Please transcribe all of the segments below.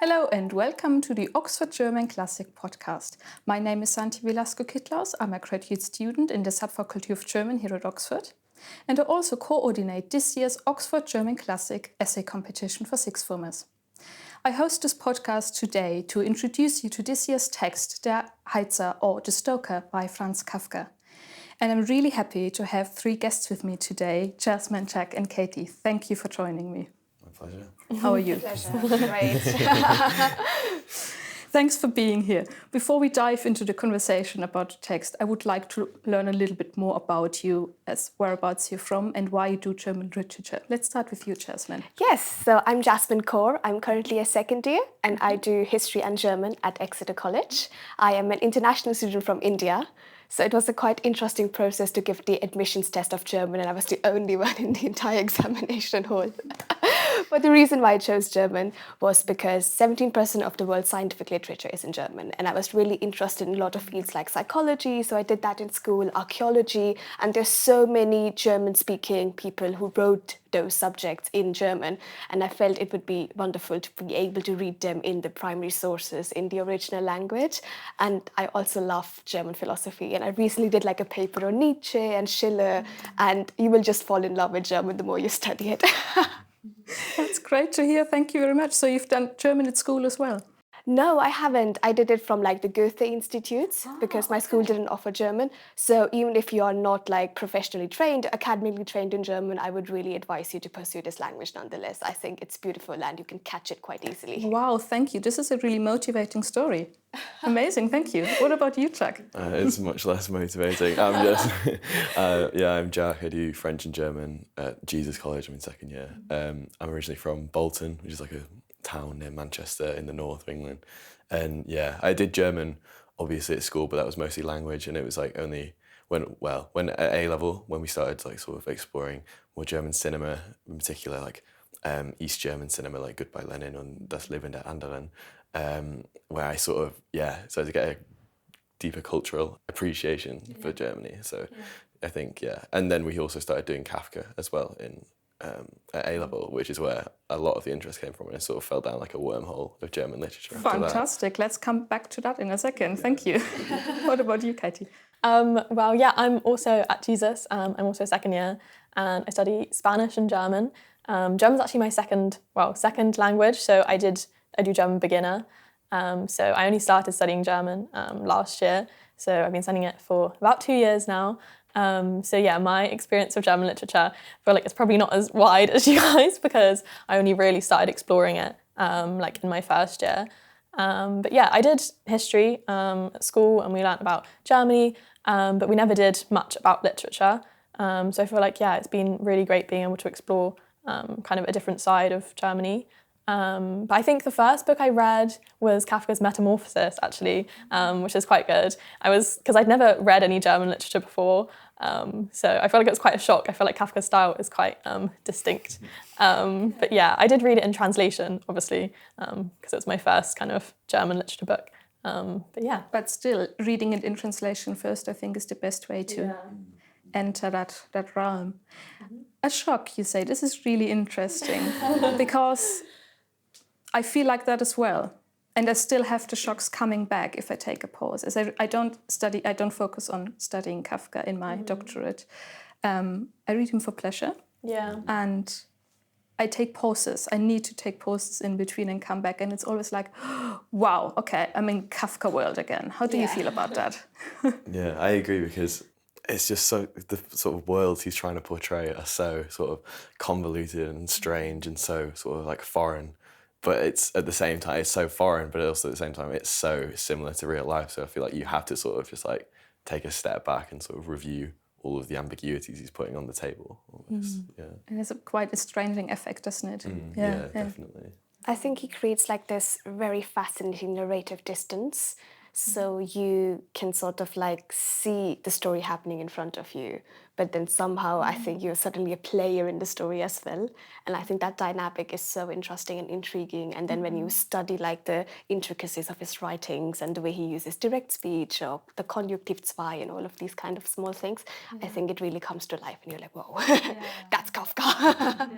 Hello and welcome to the Oxford German Classic podcast. My name is Santhia Velasco Kittlaus. I'm a graduate student in the Subfaculty of German here at Oxford. And I also coordinate this year's Oxford German Classic essay competition for sixth formers. I host this podcast today to introduce you to this year's text, Der Heizer or The Stoker by Franz Kafka. And I'm really happy to have three guests with me today, Jasmine, Jack and Katie. Thank you for joining me. My pleasure. How are you? Pleasure. Great. Thanks for being here. Before we dive into the conversation about the text, I would like to learn a little bit more about you, as whereabouts you're from and why you do German literature. Let's start with you, Jasmine. Yes, so I'm Jasmine Kaur. I'm currently a second year and I do history and German at Exeter College. I am an international student from India. So it was a quite interesting process to give the admissions test of German, and I was the only one in the entire examination hall. But the reason why I chose German was because 17% of the world's scientific literature is in German. And I was really interested in a lot of fields like psychology, so I did that in school, archaeology, and there's so many German-speaking people who wrote those subjects in German, and I felt it would be wonderful to be able to read them in the primary sources in the original language. And I also love German philosophy, and I recently did like a paper on Nietzsche and Schiller, and you will just fall in love with German the more you study it. That's great to hear. Thank you very much. So you've done German at school as well? No, I haven't. I did it from like the Goethe Institutes because my school didn't offer German. So even if you are not like professionally trained, academically trained in German, I would really advise you to pursue this language nonetheless. I think it's beautiful and you can catch it quite easily. Wow, thank you. This is a really motivating story. Amazing, thank you. What about you, Jack? It's much less motivating. I'm Jack. I do French and German at Jesus College. I'm in second year. I'm originally from Bolton, which is like a town near Manchester in the north of England. And yeah, I did German obviously at school, but that was mostly language, and it was like only when at A level, when we started like sort of exploring more German cinema, in particular like East German cinema like Goodbye Lenin and Das Leben der Anderen, where I sort of started to get a deeper cultural appreciation for Germany. So I think and then we also started doing Kafka as well in at A level, which is where a lot of the interest came from, and it sort of fell down like a wormhole of German literature. Fantastic. Let's come back to that in a second. Thank you. What about you, Katie? I'm also at Jesus. I'm also second year, and I study Spanish and German. German's actually my second language, so I do German beginner. So I only started studying German last year, so I've been studying it for about 2 years now. My experience of German literature, I feel like it's probably not as wide as you guys because I only really started exploring it like in my first year. I did history at school and we learnt about Germany, but we never did much about literature. So I feel like, it's been really great being able to explore kind of a different side of Germany. But I think the first book I read was Kafka's Metamorphosis, actually, which is quite good. Because I'd never read any German literature before, so I feel like it was quite a shock. I feel like Kafka's style is quite distinct. I did read it in translation, obviously, because it was my first kind of German literature book. But still, reading it in translation first, I think, is the best way to enter that realm. Mm-hmm. A shock, you say. This is really interesting because I feel like that as well. And I still have the shocks coming back if I take a pause. As I don't focus on studying Kafka in my doctorate. I read him for pleasure. Yeah. And I take pauses. I need to take pauses in between and come back. And it's always like, wow, okay, I'm in Kafka world again. How do you feel about that? Yeah, I agree because it's just so, the sort of worlds he's trying to portray are so sort of convoluted and strange and so sort of like foreign. But it's at the same time, it's so foreign, but also at the same time, it's so similar to real life. So I feel like you have to sort of just like take a step back and sort of review all of the ambiguities he's putting on the table. Almost. Yeah. And it's quite a stranging effect, doesn't it? Yeah, definitely. I think he creates like this very fascinating narrative distance. So you can sort of like see the story happening in front of you, but then somehow I think you're suddenly a player in the story as well. And I think that dynamic is so interesting and intriguing. And then when you study like the intricacies of his writings and the way he uses direct speech or the Konjunktiv 2 and all of these kind of small things, I think it really comes to life and you're like, whoa, that's Kafka.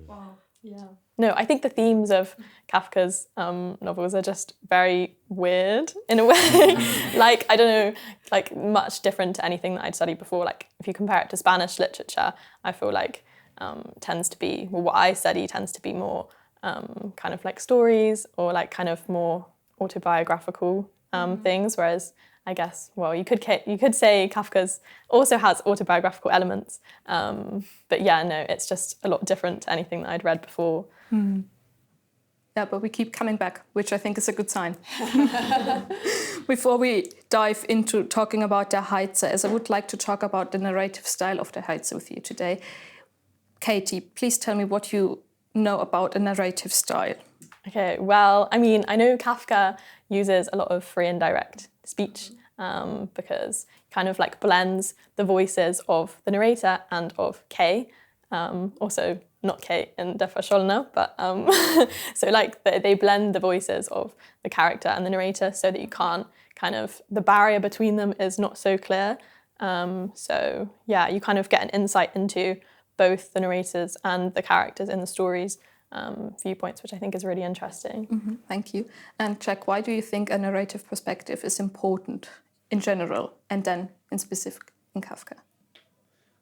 Wow. Yeah. No, I think the themes of Kafka's novels are just very weird in a way. Like, I don't know, like much different to anything that I'd studied before. Like, if you compare it to Spanish literature, I feel like tends to be, well, what I study tends to be more kind of like stories or like kind of more autobiographical things, whereas I guess, well, you could say Kafka's also has autobiographical elements, but yeah, no, it's just a lot different to anything that I'd read before. Yeah, but we keep coming back, which I think is a good sign. Before we dive into talking about the Heizer, as I would like to talk about the narrative style of the Heizer with you today, Katie, please tell me what you know about a narrative style. Okay, well, I mean, I know Kafka uses a lot of free and direct speech because he kind of like blends the voices of the narrator and of Kay, also not Kay in Der Verschollene, but so like they blend the voices of the character and the narrator so that you can't kind of, the barrier between them is not so clear. So yeah, you kind of get an insight into both the narrators and the characters in the stories' viewpoints, which I think is really interesting. Mm-hmm, thank you. And Jack, why do you think a narrative perspective is important in general and then in specific in Kafka?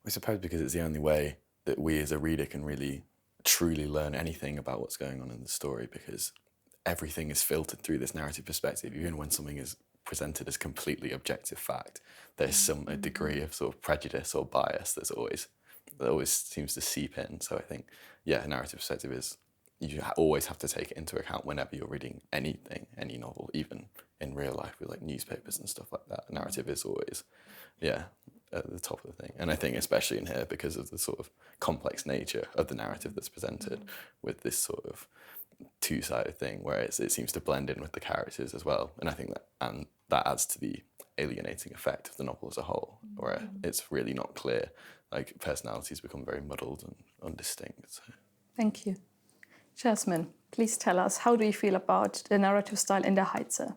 I suppose because it's the only way that we as a reader can really truly learn anything about what's going on in the story, because everything is filtered through this narrative perspective. Even when something is presented as completely objective fact, there's a degree of sort of prejudice or bias that always seems to seep in. So I think, yeah, narrative perspective is, you always have to take it into account whenever you're reading anything, any novel, even in real life with like newspapers and stuff like that. Narrative is always, yeah, at the top of the thing. And I think especially in here, because of the sort of complex nature of the narrative that's presented with this sort of two-sided thing where it seems to blend in with the characters as well. And I think that adds to the alienating effect of the novel as a whole, where it's really not clear. Like, personalities become very muddled and undistinct. So. Thank you. Jasmine, please tell us, how do you feel about the narrative style in the Heizer?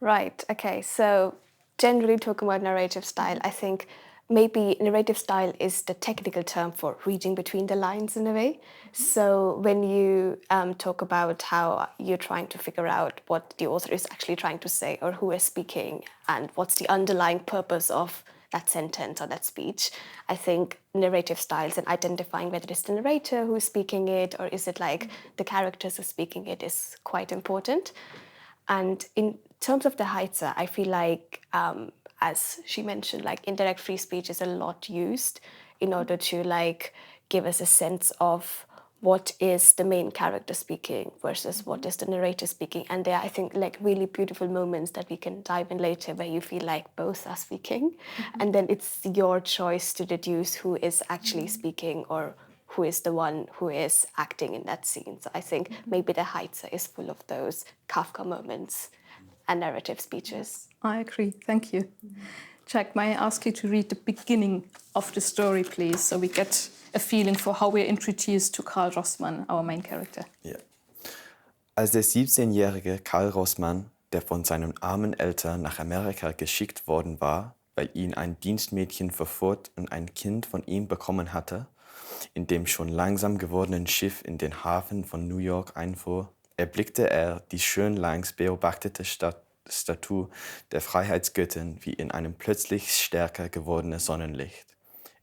Right, okay, so generally talking about narrative style, I think maybe narrative style is the technical term for reading between the lines in a way. So when you talk about how you're trying to figure out what the author is actually trying to say or who is speaking and what's the underlying purpose of that sentence or that speech, I think narrative styles and identifying whether it's the narrator who's speaking it or is it like the characters who are speaking it is quite important. And in terms of the Heizer, I feel like, as she mentioned, like indirect free speech is a lot used in order to like give us a sense of what is the main character speaking versus what is the narrator speaking. And there are, I think, like really beautiful moments that we can dive in later where you feel like both are speaking. And then it's your choice to deduce who is actually speaking or who is the one who is acting in that scene. So I think maybe the Heizer is full of those Kafka moments and narrative speeches. I agree, thank you. Jack, may I ask you to read the beginning of the story, please, so we get a feeling for how we're introduced to Karl Rossmann, our main character. Ja. Als der 17-jährige Karl Rossmann, der von seinen armen Eltern nach Amerika geschickt worden war, weil ihn ein Dienstmädchen verführt und ein Kind von ihm bekommen hatte, in dem schon langsam gewordenen Schiff in den Hafen von New York einfuhr, erblickte er die schön langs beobachtete Statue der Freiheitsgöttin wie in einem plötzlich stärker gewordenen Sonnenlicht.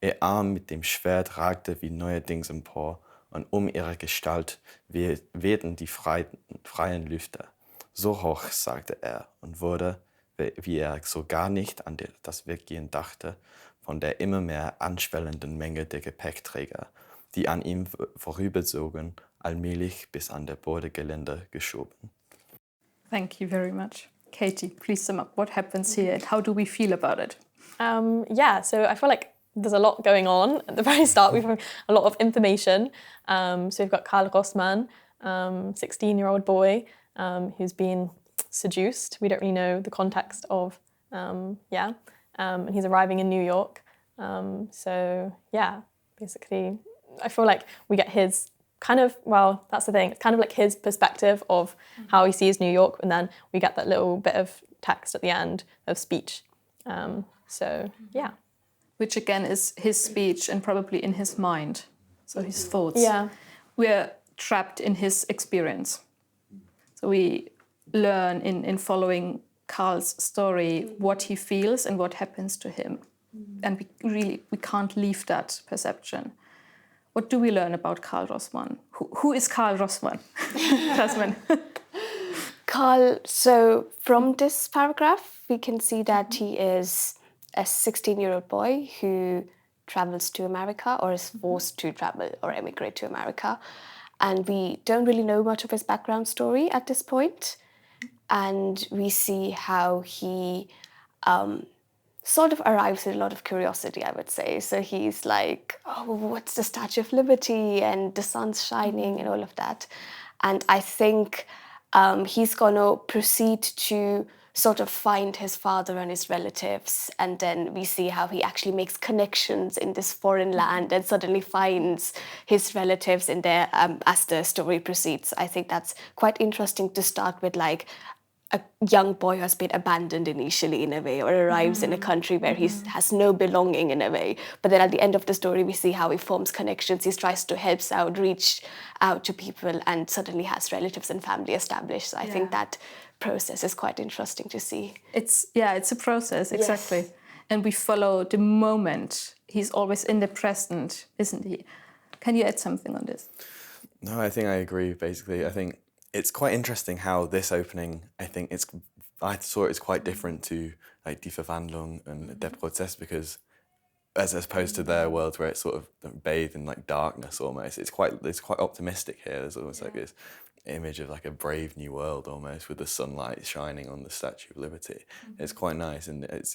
Ihr Arm mit dem Schwert ragte wie neuerdings empor, und ihre Gestalt wehten die freien Lüfte. So hoch, sagte er, und wurde, wie er so gar nicht an das Weggehen dachte, von der immer mehr anschwellenden Menge der Gepäckträger, die an ihm vorüberzogen, allmählich bis an der Bordegeländer geschoben. Thank you very much. Katie, please sum up what happens here and how do we feel about it? Yeah, so I feel like there's a lot going on. At the very start, we've had a lot of information. So we've got Karl Rossmann, 16-year-old boy who's been seduced. We don't really know the context of, and he's arriving in New York. So yeah, basically, I feel like we get his kind of, well, that's the thing, it's kind of like his perspective of how he sees New York, and then we get that little bit of text at the end of speech. So yeah. Which again is his speech and probably in his mind, so his thoughts. Yeah. We're trapped in his experience. So we learn in following Karl's story what he feels and what happens to him. And we can't leave that perception. What do we learn about Karl Rossmann? Who is Karl Rossmann? Jasmine. Karl, so from this paragraph, we can see that he is a 16-year-old boy who travels to America or is forced to travel or emigrate to America. And we don't really know much of his background story at this point. And we see how he sort of arrives with a lot of curiosity, I would say. So he's like, oh, what's the Statue of Liberty? And the sun's shining and all of that. And I think he's going to proceed to sort of find his father and his relatives. And then we see how he actually makes connections in this foreign land and suddenly finds his relatives in there as the story proceeds. I think that's quite interesting to start with, like, a young boy who has been abandoned initially in a way, or arrives in a country where he has no belonging in a way. But then at the end of the story, we see how he forms connections. He tries to help out, reach out to people, and suddenly has relatives and family established. So I think that process is quite interesting to see. It's a process, exactly. Yes. And we follow the moment. He's always in the present, isn't he? Can you add something on this? No, I think I agree, basically. I think it's quite interesting how this opening, I thought it's quite different to like Die Verwandlung and Der Prozess, because as opposed to their worlds where it's sort of bathed in like darkness almost, it's quite optimistic here. There's almost like this image of like a brave new world almost, with the sunlight shining on the Statue of Liberty. It's quite nice, and it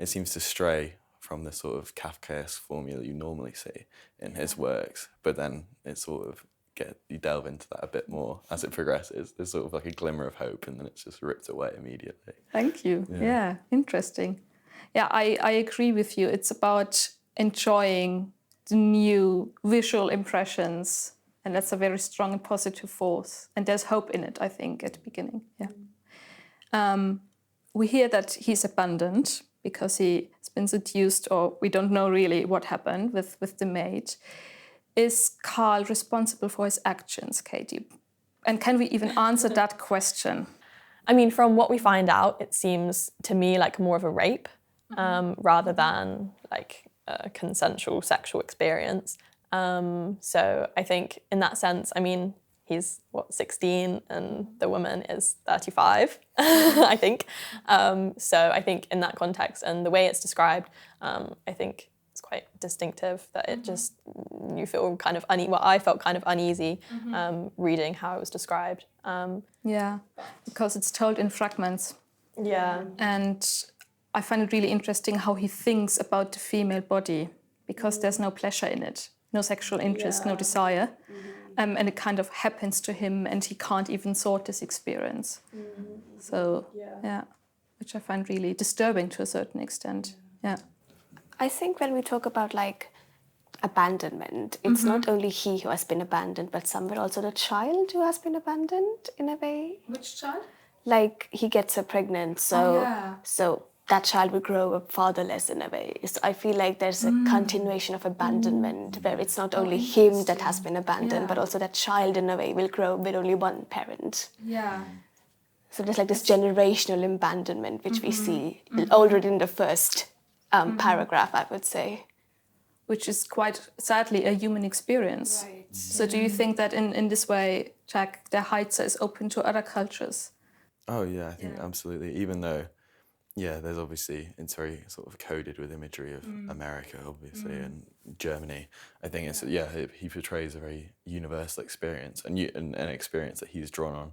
seems to stray from the sort of Kafkaesque formula you normally see in his works, but then it sort of you delve into that a bit more as it progresses. There's sort of like a glimmer of hope, and then it's just ripped away immediately. Thank you. Yeah, interesting. Yeah, I agree with you. It's about enjoying the new visual impressions, and that's a very strong and positive force. And there's hope in it, I think, at the beginning. Yeah. We hear that he's abandoned because he has been seduced, or we don't know really what happened with the maid. Is Karl responsible for his actions, Katie? And can we even answer that question? I mean, from what we find out, it seems to me like more of a rape rather than like a consensual sexual experience. So I think in that sense, I mean, he's 16 and the woman is 35, I think. So I think in that context and the way it's described, I think it's quite distinctive that it just, you feel kind of I felt kind of uneasy reading how it was described. Yeah, because it's told in fragments. Yeah. And I find it really interesting how he thinks about the female body, because there's no pleasure in it, no sexual interest, no desire. And it kind of happens to him, and he can't even sort this experience. So, which I find really disturbing to a certain extent. Yeah. I think when we talk about like abandonment, it's not only he who has been abandoned, but somewhere also the child who has been abandoned in a way. Which child? Like he gets her pregnant, so that child will grow up fatherless in a way. So I feel like there's a continuation of abandonment where it's not only him that has been abandoned, but also that child in a way will grow with only one parent. Yeah. So there's like this generational abandonment which we see already in the first paragraph, I would say. Which is quite sadly a human experience. Right. So do you think that in this way, Jack, the Heizer is open to other cultures? Oh yeah, I think absolutely. Even though, there's obviously, it's very sort of coded with imagery of America, obviously, and Germany. I think it's he portrays a very universal experience, and an experience that he's drawn on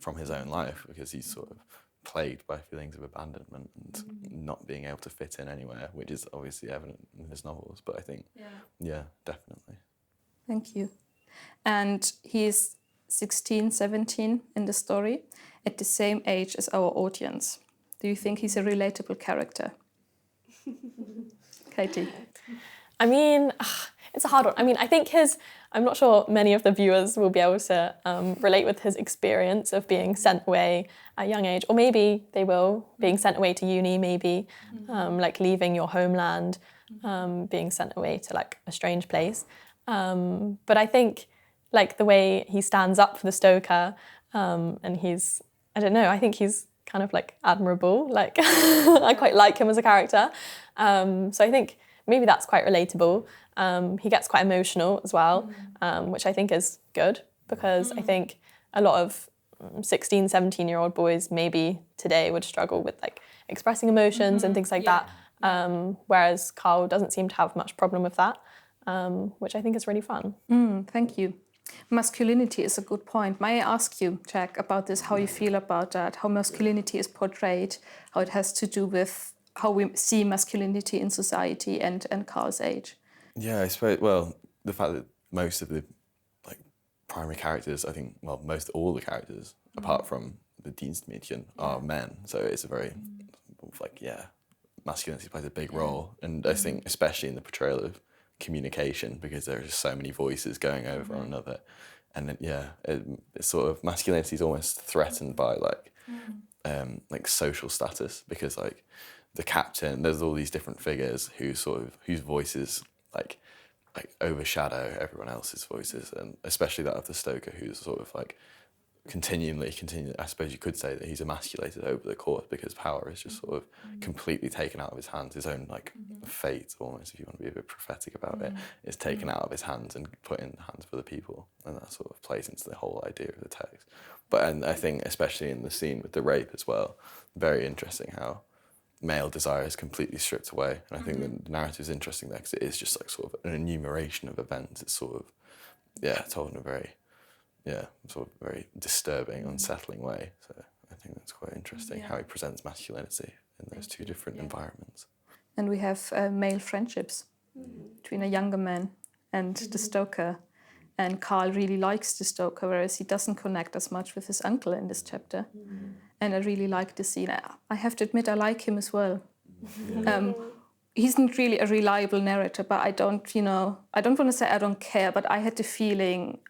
from his own life, because he's sort of plagued by feelings of abandonment and not being able to fit in anywhere, which is obviously evident in his novels. But I think, definitely. Thank you. And he's 16, 17 in the story, at the same age as our audience. Do you think he's a relatable character? Katie? I mean, it's a hard one. I mean, I think I'm not sure many of the viewers will be able to relate with his experience of being sent away at a young age, or maybe they will, being sent away to uni, maybe, like leaving your homeland, being sent away to like a strange place. But I think like the way he stands up for the Stoker, and he's, I don't know, I think he's kind of like admirable. Like I quite like him as a character. So I think maybe that's quite relatable. He gets quite emotional as well, which I think is good, because I think a lot of 16, 17-year-old boys maybe today would struggle with like expressing emotions and things like that. Whereas Carl doesn't seem to have much problem with that, which I think is really fun. Thank you. Masculinity is a good point. May I ask you, Jack, about this, how you feel about that, how masculinity is portrayed, how it has to do with how we see masculinity in society and Carl's age? Yeah, I suppose, well, the fact that most of the like primary characters, I think, well, most all the characters, apart from the Dienstmädchen, are men. So it's a very, like, masculinity plays a big role. And I think especially in the portrayal of communication, because there are just so many voices going over one another. And then, it's sort of, masculinity is almost threatened by like social status, because like the captain, there's all these different figures whose voices like overshadow everyone else's voices, and especially that of the Stoker, who's sort of like continually, I suppose you could say that he's emasculated over the course, because power is just sort of completely taken out of his hands. His own like fate, almost, if you want to be a bit prophetic about it, is taken out of his hands and put in the hands of other people, and that sort of plays into the whole idea of the text. And I think especially in the scene with the rape as well, very interesting how male desire is completely stripped away. And I think the narrative is interesting there, because it is just like sort of an enumeration of events. It's sort of, told in a very, sort of very disturbing, unsettling way. So I think that's quite interesting how he presents masculinity in those two different environments. And we have male friendships between a younger man and the Stoker. And Carl really likes the Stoker, whereas he doesn't connect as much with his uncle in this chapter. And I really like the scene. I have to admit, I like him as well. He's not really a reliable narrator, but I don't want to say I don't care, but I had the feeling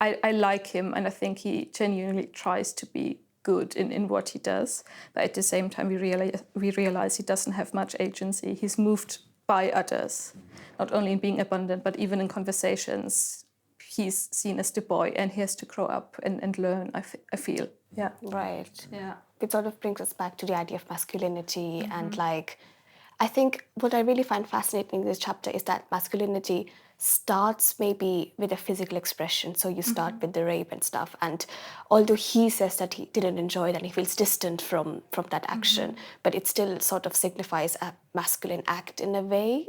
I like him, and I think he genuinely tries to be good in what he does. But at the same time, we realize he doesn't have much agency. He's moved by others, not only in being abundant, but even in conversations. He's seen as the boy, and he has to grow up and learn, I feel. Yeah. Right. Yeah. It sort of brings us back to the idea of masculinity, and like, I think what I really find fascinating in this chapter is that masculinity starts maybe with a physical expression. So you start with the rape and stuff, and although he says that he didn't enjoy that, he feels distant from that action, but it still sort of signifies a masculine act in a way.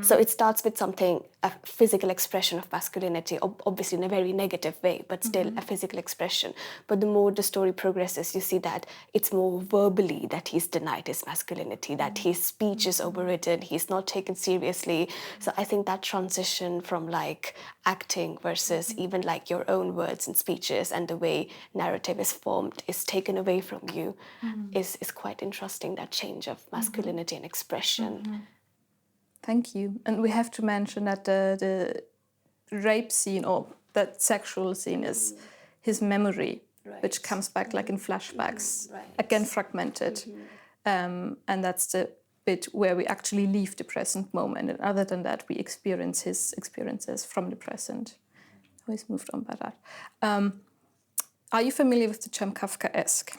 So it starts with something, a physical expression of masculinity, obviously in a very negative way, but still a physical expression. But the more the story progresses, you see that it's more verbally that he's denied his masculinity, that his speech is overridden, he's not taken seriously. So I think that transition from like acting versus even like your own words and speeches, and the way narrative is formed is taken away from you, is quite interesting, that change of masculinity and expression. Thank you. And we have to mention that the rape scene, or that sexual scene, is his memory, which comes back like in flashbacks, again fragmented. And that's the bit where we actually leave the present moment. And other than that, we experience his experiences from the present. Always moved on by that. Are you familiar with the term Kafkaesque?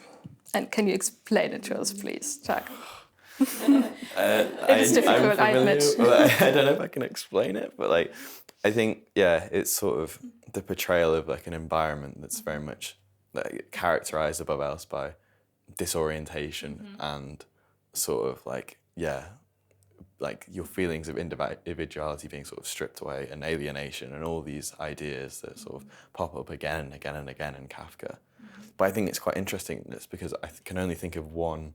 And can you explain it to us, please, Jack? It's difficult, I admit. I don't know if I can explain it, but like, I think, it's sort of the portrayal of like an environment that's very much like characterized above else by disorientation and sort of like, like your feelings of individuality being sort of stripped away, and alienation, and all these ideas that sort of pop up again and again and again in Kafka. But I think it's quite interesting in this, because I can only think of one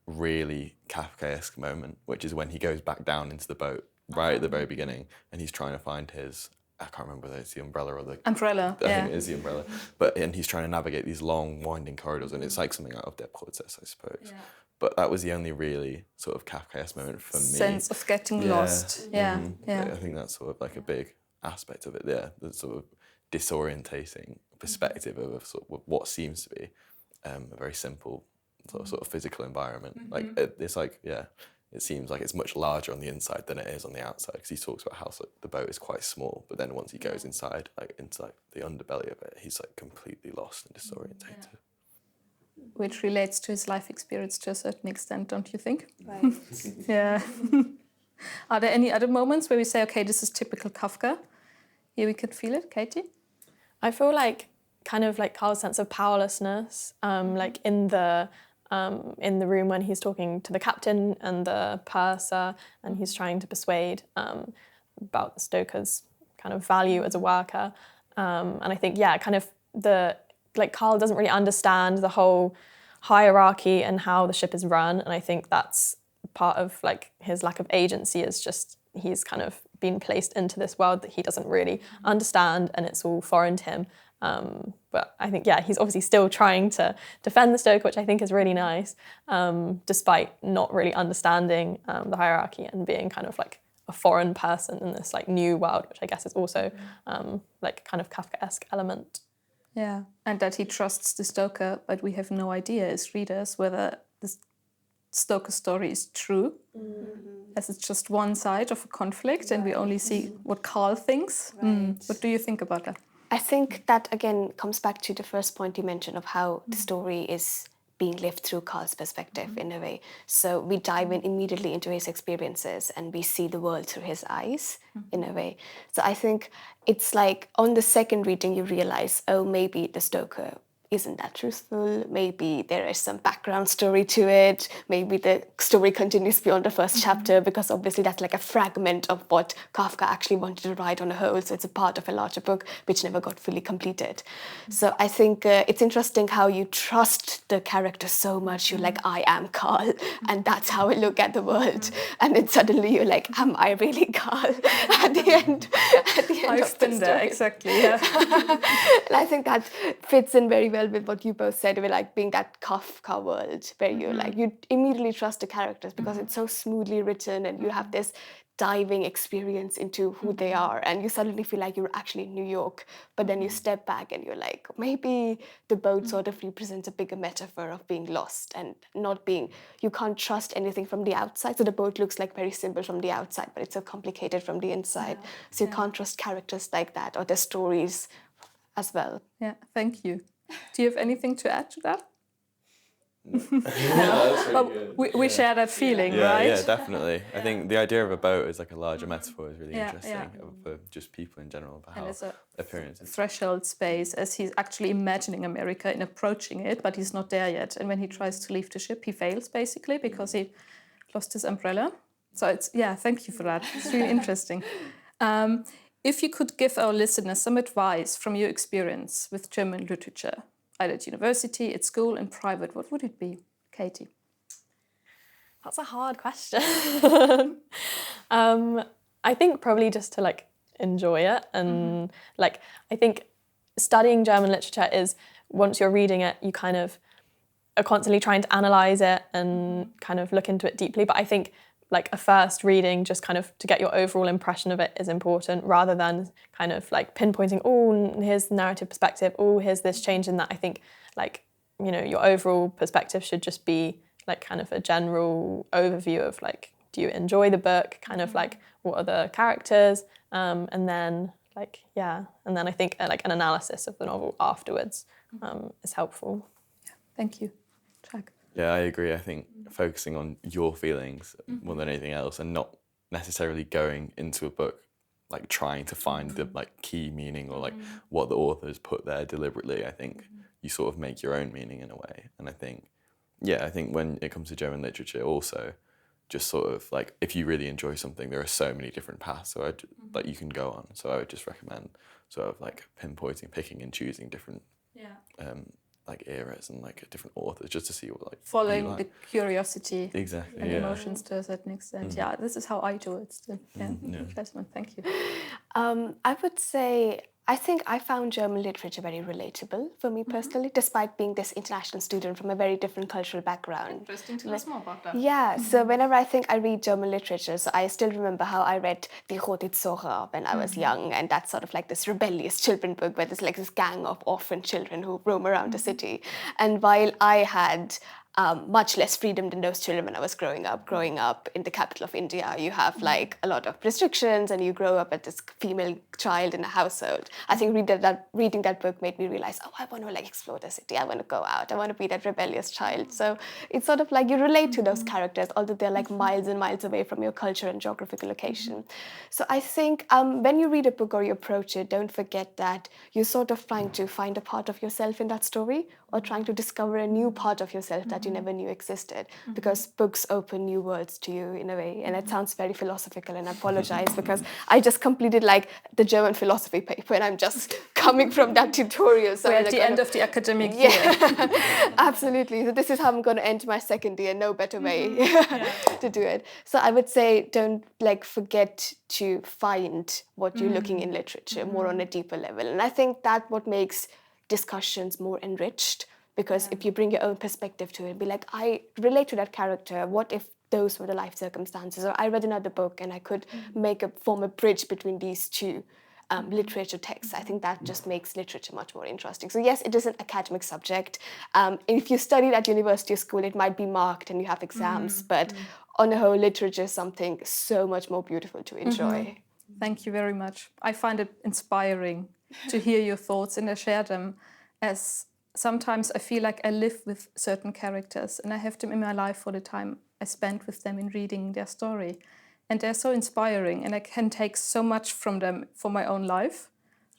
really Kafkaesque moment, which is when he goes back down into the boat right at the very beginning, and he's trying to find his, I can't remember whether it's the umbrella or the... Umbrella, I think it is the umbrella. And he's trying to navigate these long, winding corridors, and it's like something out of Der Prozess, I suppose. Yeah. But that was the only really sort of Kafkaesque moment for me. Sense of getting lost. Yeah. I think that's sort of like a big aspect of it, the sort of disorientating perspective of sort of what seems to be a very simple sort of physical environment. Like it's like, it seems like it's much larger on the inside than it is on the outside, because he talks about how the boat is quite small, but then once he goes inside, like into like the underbelly of it, he's like completely lost and disorientated. Which relates to his life experience to a certain extent, don't you think? Right. Yeah. Are there any other moments where we say, okay, this is typical Kafka? Here we could feel it, Katie? I feel like kind of like Carl's sense of powerlessness, like in the room when he's talking to the captain and the purser, and he's trying to persuade about the stoker's kind of value as a worker. And I think, yeah, kind of Carl doesn't really understand the whole hierarchy and how the ship is run. And I think that's part of like his lack of agency, is just he's kind of been placed into this world that he doesn't really understand, and it's all foreign to him. But I think, yeah, he's obviously still trying to defend the stoker, which I think is really nice, despite not really understanding the hierarchy and being kind of like a foreign person in this like new world, which I guess is also like kind of Kafkaesque element. Yeah, and that he trusts the stoker, but we have no idea as readers whether the stoker story is true, as it's just one side of a conflict, and we only see what Carl thinks. What do you think about that? I think that again comes back to the first point you mentioned of how the story is being lived through Carl's perspective in a way. So we dive in immediately into his experiences and we see the world through his eyes in a way. So I think it's like on the second reading you realize, oh, maybe the stoker isn't that truthful, maybe there is some background story to it, maybe the story continues beyond the first chapter, because obviously that's like a fragment of what Kafka actually wanted to write on a whole, so it's a part of a larger book which never got fully completed. So I think it's interesting how you trust the character so much, you're like, I am Carl, and that's how I look at the world, and then suddenly you're like, am I really Carl at the end I've been there, exactly, yeah. And I think that fits in very well with what you both said, with like being that Kafka world where you're like, you immediately trust the characters because it's so smoothly written and you have this diving experience into who they are, and you suddenly feel like you're actually in New York, but then you step back and you're like, maybe the boat sort of represents a bigger metaphor of being lost and not being, you can't trust anything from the outside. So the boat looks like very simple from the outside, but it's so complicated from the inside. So you can't trust characters like that or their stories as well. Yeah, thank you. Do you have anything to add to that? We share that feeling, right? Yeah, definitely. I think the idea of a boat as like a larger metaphor is really interesting for just people in general, about and how it's a appearances. threshold space, as he's actually imagining America and approaching it, but he's not there yet. And when he tries to leave the ship, he fails basically because he lost his umbrella. So it's, yeah, thank you for that. It's really interesting. If you could give our listeners some advice from your experience with German literature, either at university, at school, and private, what would it be, Katie? That's a hard question. I think probably just to like enjoy it, and like I think studying German literature is, once you're reading it, you kind of are constantly trying to analyse it and kind of look into it deeply. But I think like a first reading, just kind of to get your overall impression of it, is important, rather than kind of like pinpointing, oh, here's the narrative perspective, oh, here's this change in that. I think like, you know, your overall perspective should just be like kind of a general overview of like, do you enjoy the book? Kind of like, what are the characters? And then like, yeah. And then I think like an analysis of the novel afterwards is helpful. Yeah, thank you. Jack. Yeah, I agree. I think focusing on your feelings more than anything else, and not necessarily going into a book like trying to find the like key meaning or like what the author's put there deliberately. I think you sort of make your own meaning in a way. And I think, yeah, I think when it comes to German literature also, just sort of like, if you really enjoy something, there are so many different paths that you can go on. So I would just recommend sort of like pinpointing, picking and choosing different like eras and like different authors, just to see what like following the curiosity exactly and emotions to a certain extent. Yeah, this is how I do it still. Jasmine, thank you. I would say, I think I found German literature very relatable for me personally, despite being this international student from a very different cultural background. Interesting to know more about that. Yeah, so whenever I think I read German literature, so I still remember how I read Die Rote Zora when I was young, and that's sort of like this rebellious children book where there's like this gang of orphan children who roam around the city. And while I had much less freedom than those children when I was growing up. Growing up in the capital of India, you have like a lot of restrictions and you grow up as this female child in a household. I think reading that book made me realize, oh, I want to like explore the city. I want to go out. I want to be that rebellious child. So it's sort of like you relate to those characters, although they're like miles and miles away from your culture and geographical location. So I think when you read a book or you approach it, don't forget that you're sort of trying to find a part of yourself in that story, or trying to discover a new part of yourself that you never knew existed, because books open new worlds to you in a way. And it sounds very philosophical, and I apologize because I just completed like the German philosophy paper and I'm just coming from that tutorial. So we're at the end of the academic year. Absolutely. So this is how I'm going to end my second year, no better way to do it. So I would say don't like forget to find what you're looking in literature more on a deeper level. And I think that what makes discussions more enriched, because if you bring your own perspective to it, be like, I relate to that character, what if those were the life circumstances? Or I read another book and I could form a bridge between these two literature texts. I think that just makes literature much more interesting. So yes, it is an academic subject. If you studied at university or school, it might be marked and you have exams, but on the whole, literature is something so much more beautiful to enjoy. Thank you very much. I find it inspiring to hear your thoughts, and I share them, as sometimes I feel like I live with certain characters and I have them in my life for the time I spent with them in reading their story. And they're so inspiring, and I can take so much from them for my own life.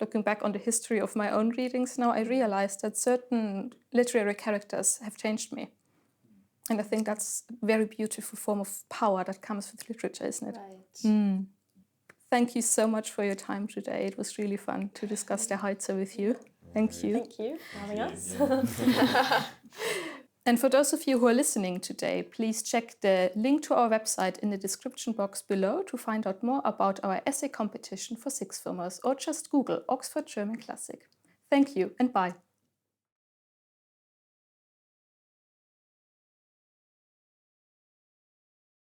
Looking back on the history of my own readings now, I realize that certain literary characters have changed me. And I think that's a very beautiful form of power that comes with literature, isn't it? Right. Thank you so much for your time today. It was really fun to discuss the Heizer with you. Thank you. Thank you for having us. And for those of you who are listening today, please check the link to our website in the description box below to find out more about our essay competition for sixth formers, or just Google Oxford German Classic. Thank you and bye.